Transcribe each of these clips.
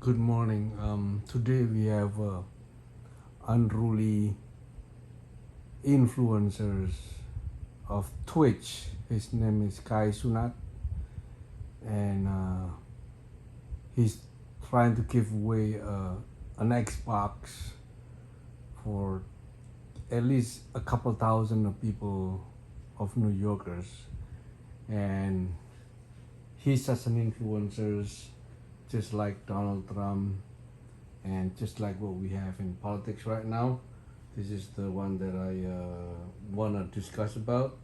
Good morning. Today we have unruly influencers of Twitch. His name is Kai Sunat, and he's trying to give away an Xbox for at least a couple thousand of people of New Yorkers, and he's such an influencer, just like Donald Trump, and just like what we have in politics right now. This is the one that I want to discuss about.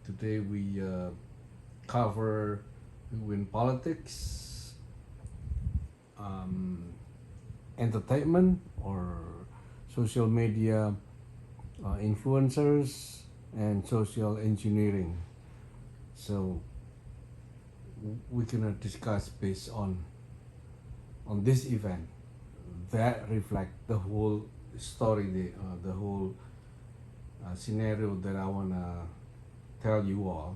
Today we cover in politics, um, entertainment, or social media influencers, and social engineering. So we're gonna discuss based on this event that reflect the whole story, the whole scenario that I wanna tell you all.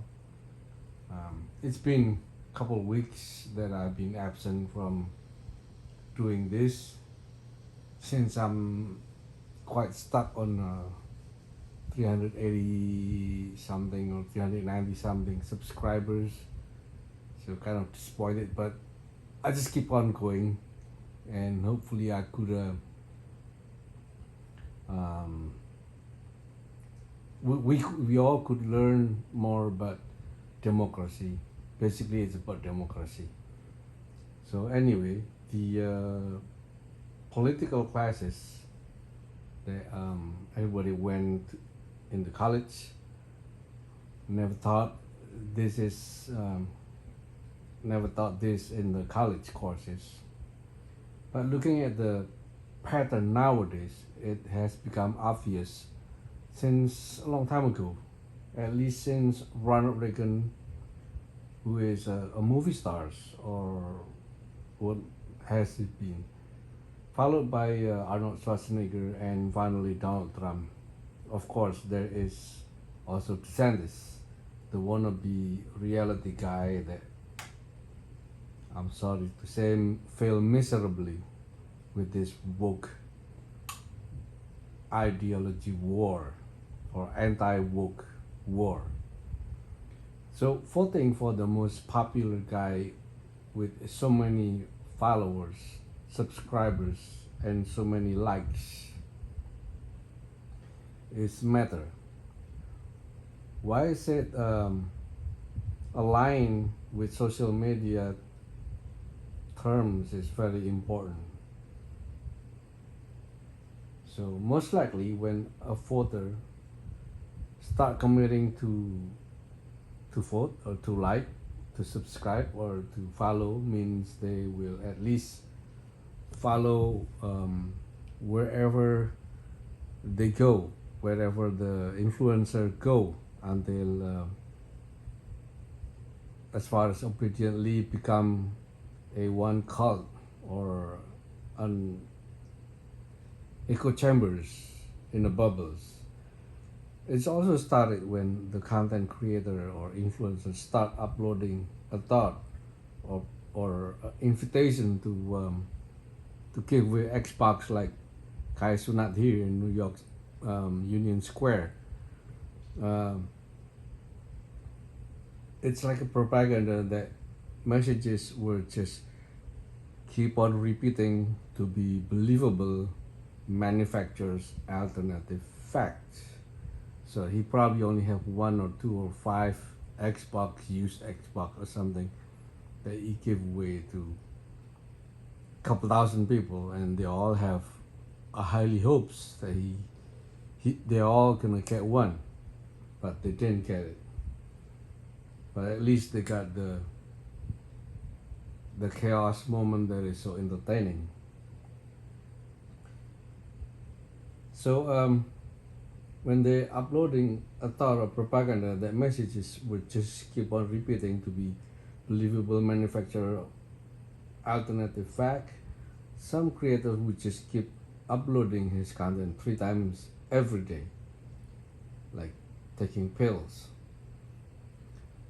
It's been a couple weeks that I've been absent from doing this since I'm quite stuck on 380 something or 390 something subscribers. So kind of disappointed, but I just keep on going, and hopefully I could um, we all could learn more about democracy. Basically, it's about democracy. So anyway, the political classes that everybody went in the college never thought this is never thought this in the college courses. But looking at the pattern nowadays, it has become obvious since a long time ago, at least since Ronald Reagan, who is a movie star, or what has it been, followed by Arnold Schwarzenegger, and finally Donald Trump. Of course, there is also DeSantis, the wannabe reality guy that, I'm sorry to say, failed miserably with this woke ideology war, or anti-woke war. So voting for the most popular guy with so many followers, subscribers, and so many likes is matter. Why is it aligned with social media terms is very important. So most likely when a voter start committing to vote, or to like, to subscribe, or to follow, means they will at least follow wherever they go, wherever the influencer go, until as far as obediently become a one cult, or an echo chambers in the bubbles. It's also started when the content creator or influencer start uploading a thought, or invitation to give away Xbox, like Kai Sunat here in New York, Union Square. Um, it's like a propaganda that messages were just keep on repeating to be believable manufacturers alternative facts. So he probably only have one or two or five Xbox, used Xbox or something, that he give away to a couple thousand people, and they all have a highly hopes that they're all gonna get one, but they didn't get it. But at least they got the chaos moment that is so entertaining. So when they're uploading a thought or propaganda, that messages would just keep on repeating to be believable manufacturer alternative fact, some creator would just keep uploading his content 3 times every day, like taking pills,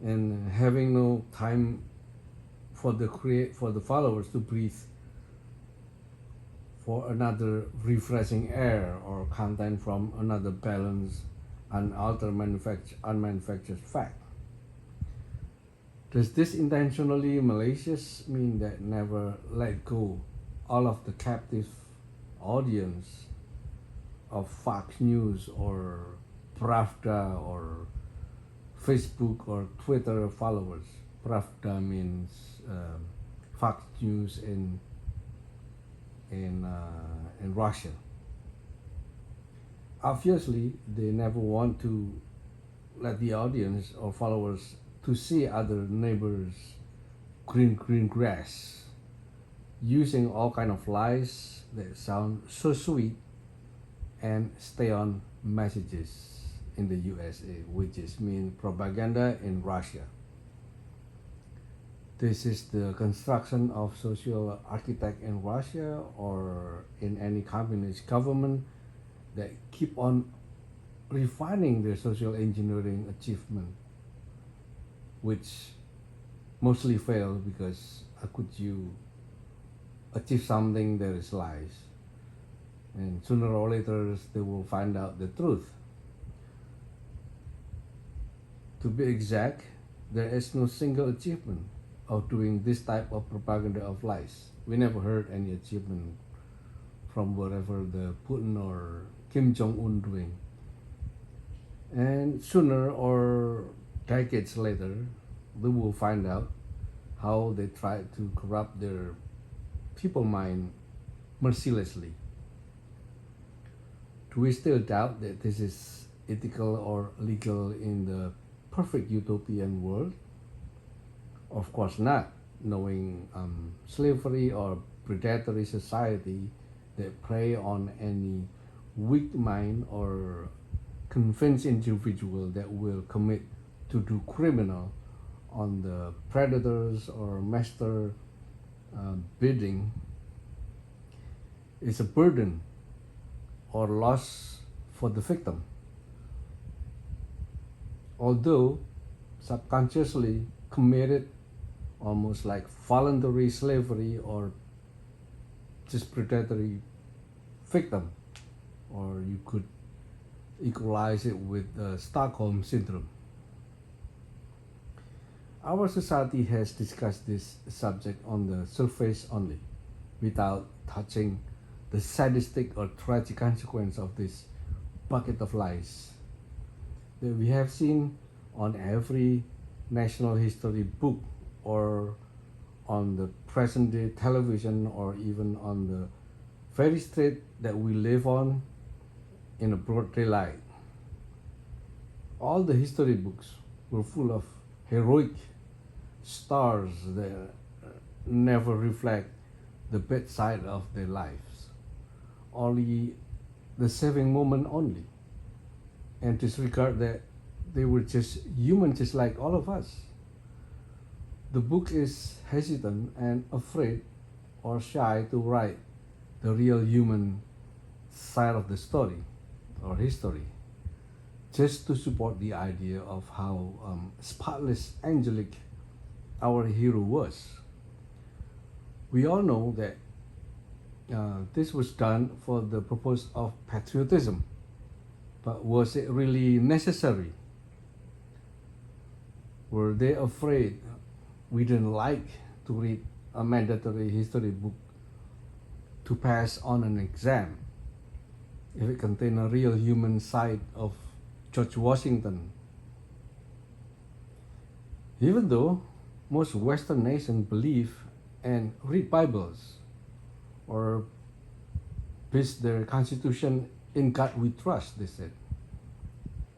and having no time for the followers to breathe for another refreshing air or content from another balanced and unmanufactured fact. Does this intentionally malicious mean that never let go all of the captive audience of Fox News or Pravda or Facebook or Twitter followers? Pravda means Fox News in Russia. Obviously, they never want to let the audience or followers to see other neighbors' green grass, using all kind of lies that sound so sweet and stay on messages in the USA, which is mean propaganda in Russia. This is the construction of social architect in Russia or in any communist government that keep on refining their social engineering achievement, which mostly fail because how could you achieve something that is lies? And sooner or later they will find out the truth. To be exact, there is no single achievement of doing this type of propaganda of lies. We never heard any achievement from whatever the Putin or Kim Jong-un doing. And sooner or decades later, they will find out how they try to corrupt their people mind mercilessly. Do we still doubt that this is ethical or legal in the perfect utopian world? Of course not, knowing slavery or predatory society that prey on any weak mind or convinced individual that will commit to do criminal on the predators or master bidding is a burden or loss for the victim. Although subconsciously committed almost like voluntary slavery or just predatory victim, or you could equalize it with Stockholm syndrome. Our society has discussed this subject on the surface only, without touching the sadistic or tragic consequence of this bucket of lies that we have seen on every national history book or on the present day television or even on the very street that we live on in a broad daylight. All the history books were full of heroic stars that never reflect the bad side of their lives, only the saving moment only, and disregard that they were just human just like all of us. The book is hesitant and afraid or shy to write the real human side of the story or history, just to support the idea of how spotless angelic our hero was. We all know that this was done for the purpose of patriotism, but was it really necessary? Were they afraid we didn't like to read a mandatory history book to pass on an exam if it contained a real human side of George Washington? Even though most Western nations believe and read Bibles or base their constitution in God we trust, they said.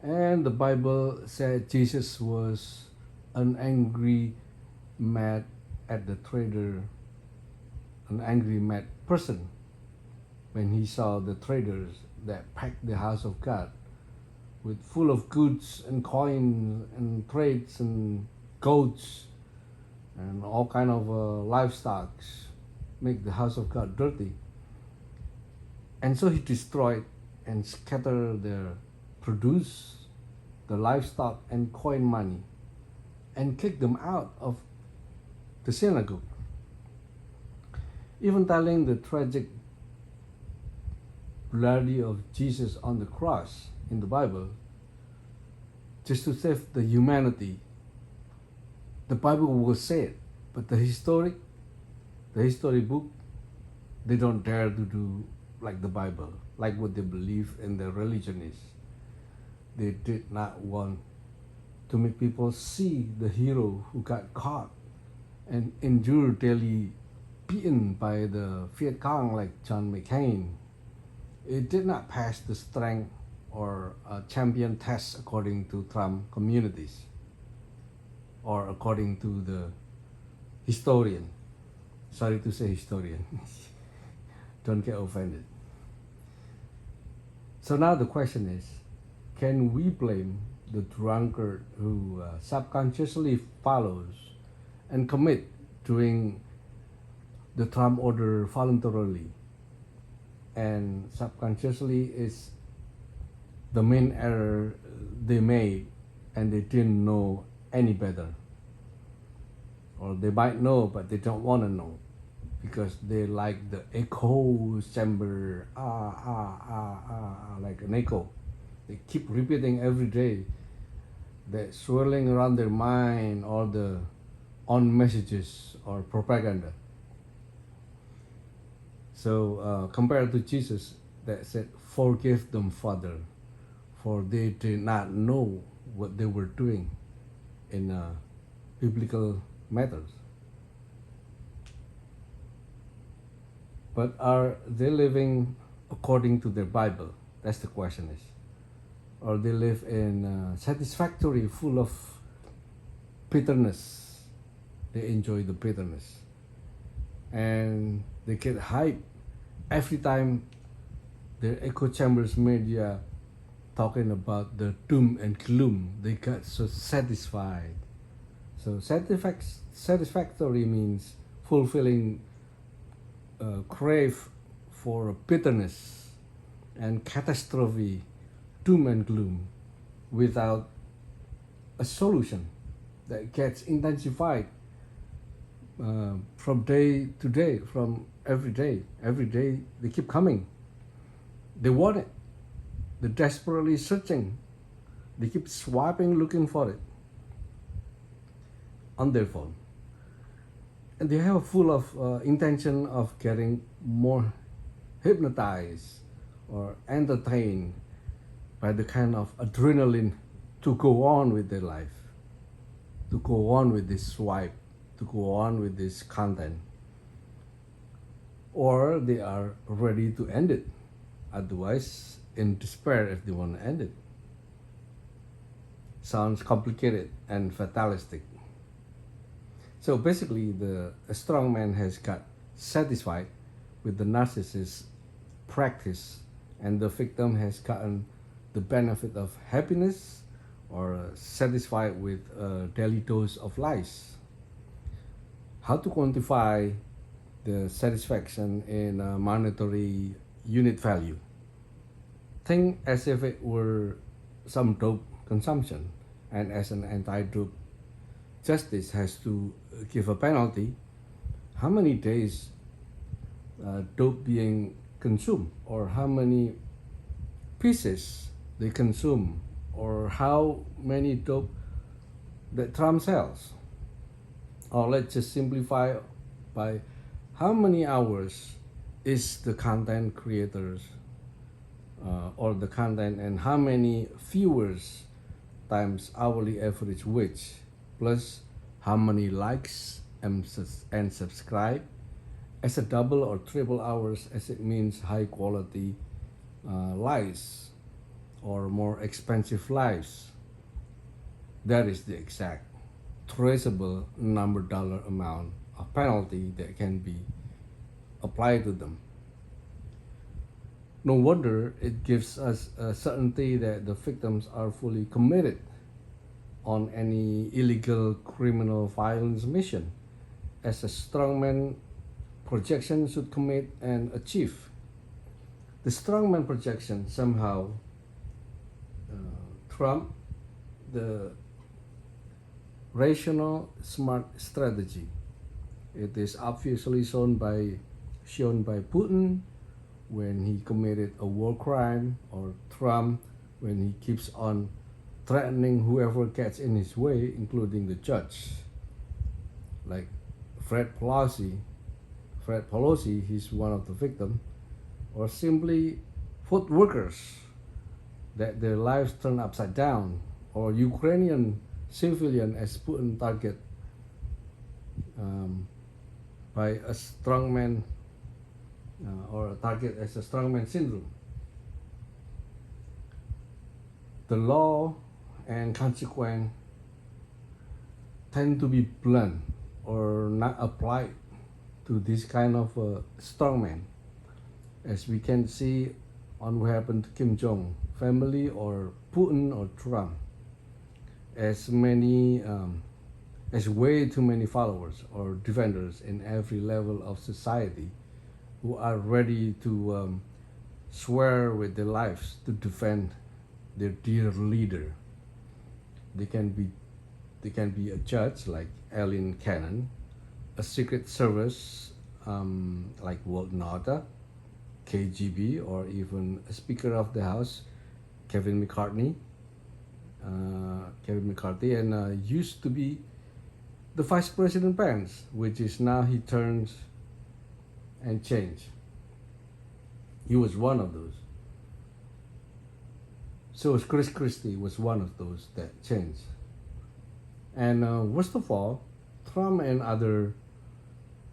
And the Bible said Jesus was an angry, mad at the trader, an angry, mad person when he saw the traders that packed the house of God with full of goods and coins and trades and goats and all kind of livestock, make the house of God dirty. And so he destroyed and scattered their produce, the livestock and coin money, and kicked them out of the synagogue. Even telling the tragic bloody of Jesus on the cross in the Bible just to save the humanity. The Bible will say it, but the history book, they don't dare to do like the Bible, like what they believe in their religion is. They did not want to make people see the hero who got caught and endured daily beaten by the Viet Cong like John McCain. It did not pass the strength or champion test according to Trump communities or according to the historian. Sorry to say historian. Don't get offended. So now the question is, can we blame the drunkard who subconsciously follows and commit doing the Trump order voluntarily and subconsciously is the main error they made and they didn't know any better? Or they might know but they don't want to know because they like the echo chamber, like an echo. They keep repeating every day, that swirling around their mind all the on messages or propaganda. So compared to Jesus that said, "Forgive them, Father, for they did not know what they were doing," in biblical matters. But are they living according to their Bible? That's the question is. Or they live in satisfactory, full of bitterness. They enjoy the bitterness. And they get hype every time their echo chambers media talking about the doom and gloom. They got so satisfied. So satisfactory means fulfilling crave for bitterness and catastrophe, doom and gloom, without a solution that gets intensified from day to day, from every day. Every day they keep coming. They want it. They're desperately searching. They keep swiping, looking for it on their phone. And they have a full of intention of getting more hypnotized or entertained by the kind of adrenaline to go on with their life, to go on with this swipe, to go on with this content. Or they are ready to end it, otherwise in despair if they want to end it. Sounds complicated and fatalistic. So basically, a strong man has got satisfied with the narcissist's practice, and the victim has gotten the benefit of happiness or satisfied with a daily dose of lies. How to quantify the satisfaction in a monetary unit value? Think as if it were some dope consumption, and as an anti-dope, justice has to give a penalty. How many days dope being consumed, or how many pieces they consume, or how many dope that Trump sells? Or let's just simplify by how many hours is the content creators or the content, and how many viewers times hourly average wage, plus how many likes and subscribe, as a double or triple hours as it means high quality lives or more expensive lives. That is the exact traceable number dollar amount of penalty that can be applied to them. No wonder it gives us a certainty that the victims are fully committed on any illegal criminal violence mission, as a strongman projection should commit and achieve. The strongman projection somehow trump the rational smart strategy. It is obviously shown by Putin, when he committed a war crime, or Trump when he keeps on threatening whoever gets in his way, including the judge, like Fred Pelosi. Fred Pelosi, he's one of the victims, or simply food workers that their lives turned upside down, or Ukrainian civilian as Putin target by a strongman, or a target as a strongman syndrome. The law and consequence tend to be blunt or not applied to this kind of strongman, as we can see on what happened to Kim Jong family or Putin or Trump, as way too many followers or defenders in every level of society who are ready to swear with their lives to defend their dear leader. They can be a judge like Ellen Cannon, a Secret Service like Walt Nauta, KGB, or even a Speaker of the House, Kevin McCarthy, and used to be the Vice President Pence, which is now he turns and changed. He was one of those. So Chris Christie was one of those that changed. And worst of all, Trump and other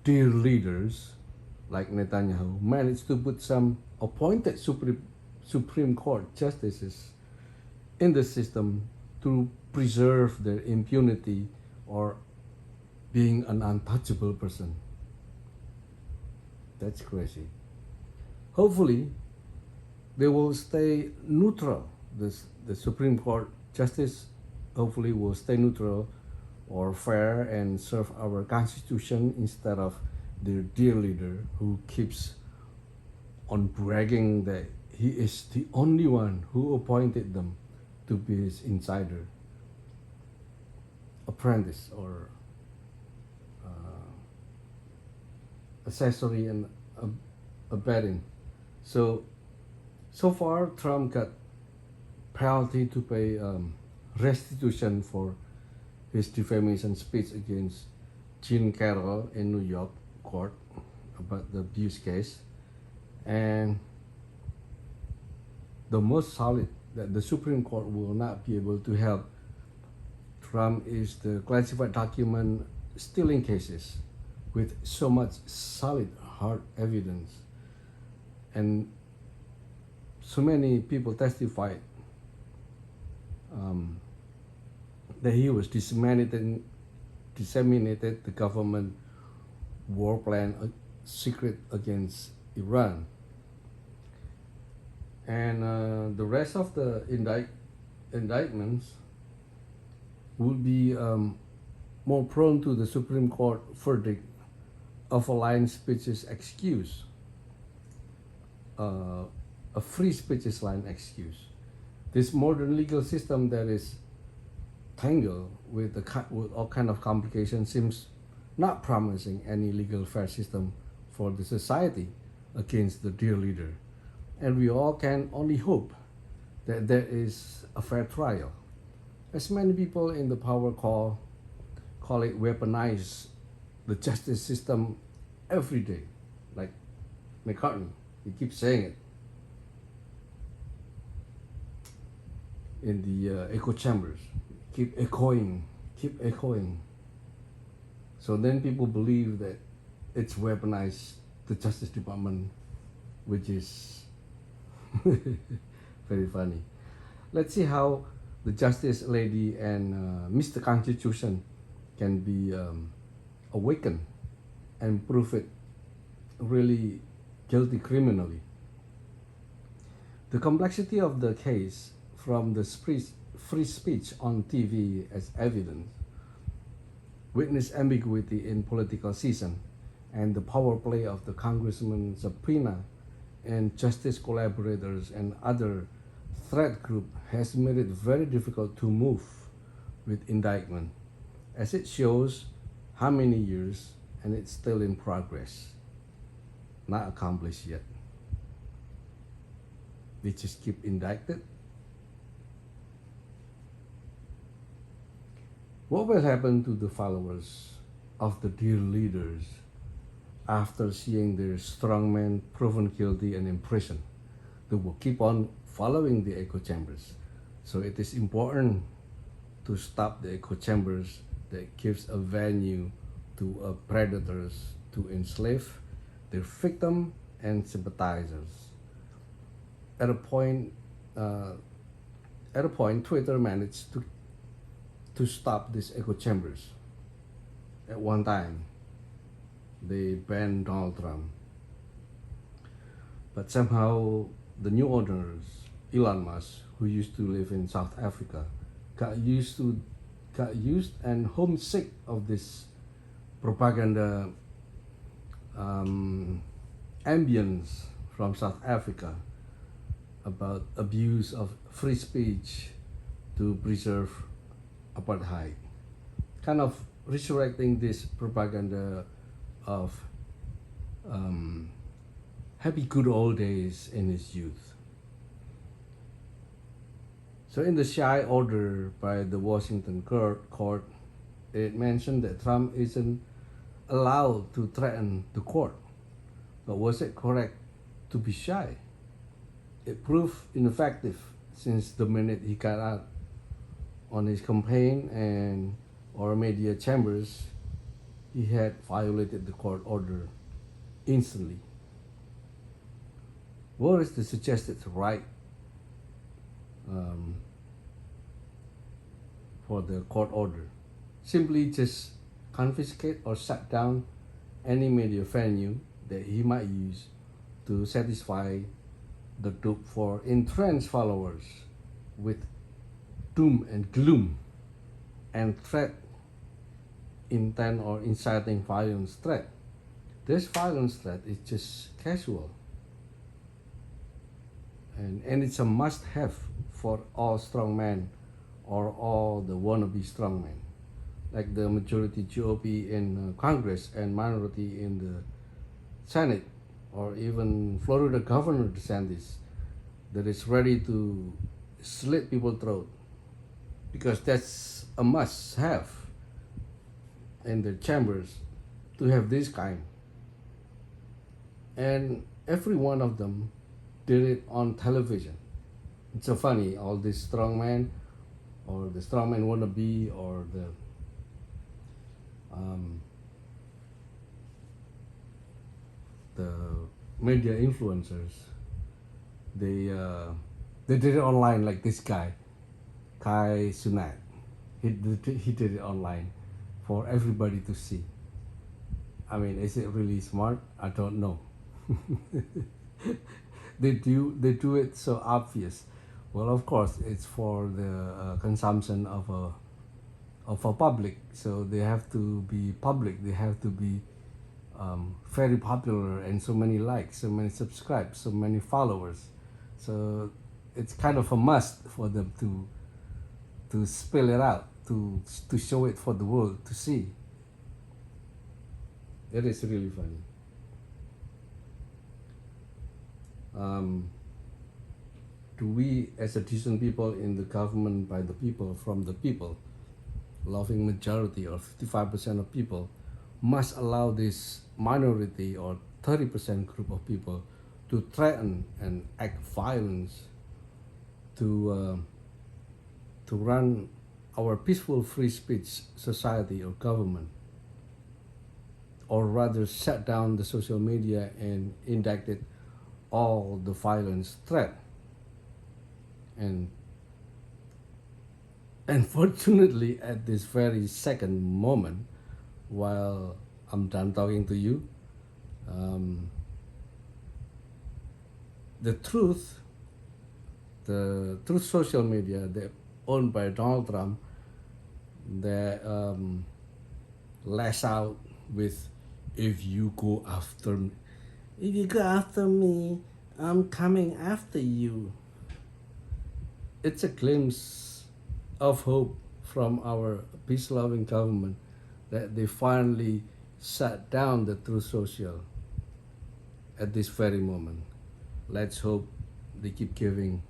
dear leaders like Netanyahu managed to put some appointed Supreme Court justices in the system to preserve their impunity or being an untouchable person. That's crazy. Hopefully, they will stay neutral. The Supreme Court justice hopefully will stay neutral or fair and serve our Constitution instead of their dear leader who keeps on bragging that he is the only one who appointed them to be his insider, apprentice, or accessory and abetting. So far, Trump got penalty to pay restitution for his defamation speech against Jean Carroll in New York court about the abuse case, and the most solid that the Supreme Court will not be able to help Trump is the classified document stealing cases with so much solid hard evidence, and so many people testified that he was disseminated the government war plan secret against Iran. And the rest of the indictments will be more prone to the Supreme Court verdict of a lying speech's excuse, a free speech's line excuse. This modern legal system that is tangled with all kind of complications seems not promising any legal fair system for the society against the dear leader. And we all can only hope that there is a fair trial. As many people in the power call it weaponize the justice system every day, like McCartney, he keeps saying it in the echo chambers, keep echoing. So then people believe that it's weaponized the Justice Department, which is very funny. Let's see how the Justice Lady and Mr. Constitution can be awakened and prove it really guilty criminally. The complexity of the case, from the free speech on TV as evidence, witness ambiguity in political season, and the power play of the congressman subpoena and justice collaborators and other threat group has made it very difficult to move with indictment, as it shows how many years and it's still in progress, not accomplished yet. They just keep indicted. What will happen to the followers of the dear leaders after seeing their strongmen proven guilty and imprisoned? They will keep on following the echo chambers. So it is important to stop the echo chambers that gives a venue to predators to enslave their victim and sympathizers. At a point, uh, Twitter managed to stop these echo chambers. At one time, they banned Donald Trump, but somehow the new owners, Elon Musk, who used to live in South Africa, got used and homesick of this propaganda ambience from South Africa about abuse of free speech to preserve apartheid, kind of resurrecting this propaganda of happy good old days in his youth. So in the shy order by the Washington court, it mentioned that Trump isn't allowed to threaten the court. But was it correct to be shy? It proved ineffective since the minute he got out on his campaign and or media chambers, he had violated the court order instantly. What is the suggested right for the court order? Simply just confiscate or shut down any media venue that he might use to satisfy the dupe for entrenched followers with doom and gloom and threat, intent or inciting violence threat. This violence threat is just casual, and it's a must-have for all strongmen or all the wannabe strongmen, like the majority GOP in Congress and minority in the Senate, or even Florida Governor DeSantis, that is ready to slit people's throat, because that's a must-have in the chambers to have this kind. And every one of them did it on television. It's so funny, all these strongmen or the strongman wannabe or the media influencers, they did it online, like this guy, Kai Sunat. He did it online for everybody to see. I mean, is it really smart? I don't know. They do it so obvious. Well, of course, it's for the consumption of a public, so they have to be public. They have to be very popular and so many likes, so many subscribes, so many followers. So it's kind of a must for them to spill it out, to show it for the world to see. It is really funny. Do we, as a decent people in the government, by the people, from the people, loving majority or 55% of people, must allow this minority or 30% group of people to threaten and act violence to run our peaceful free speech society or government, or rather shut down the social media and indicted all the violence threat. And unfortunately, at this very second moment, while I'm done talking to you, the truth social media, that owned by Donald Trump, that lash out with, if you go after me, I'm coming after you. It's a glimpse of hope from our peace-loving government that they finally shut down the Truth Social at this very moment. Let's hope they keep giving,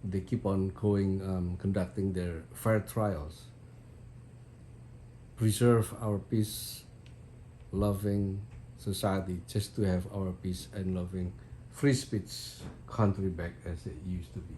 they keep on going, conducting their fair trials. Preserve our peace loving society just to have our peace and loving free speech country back as it used to be.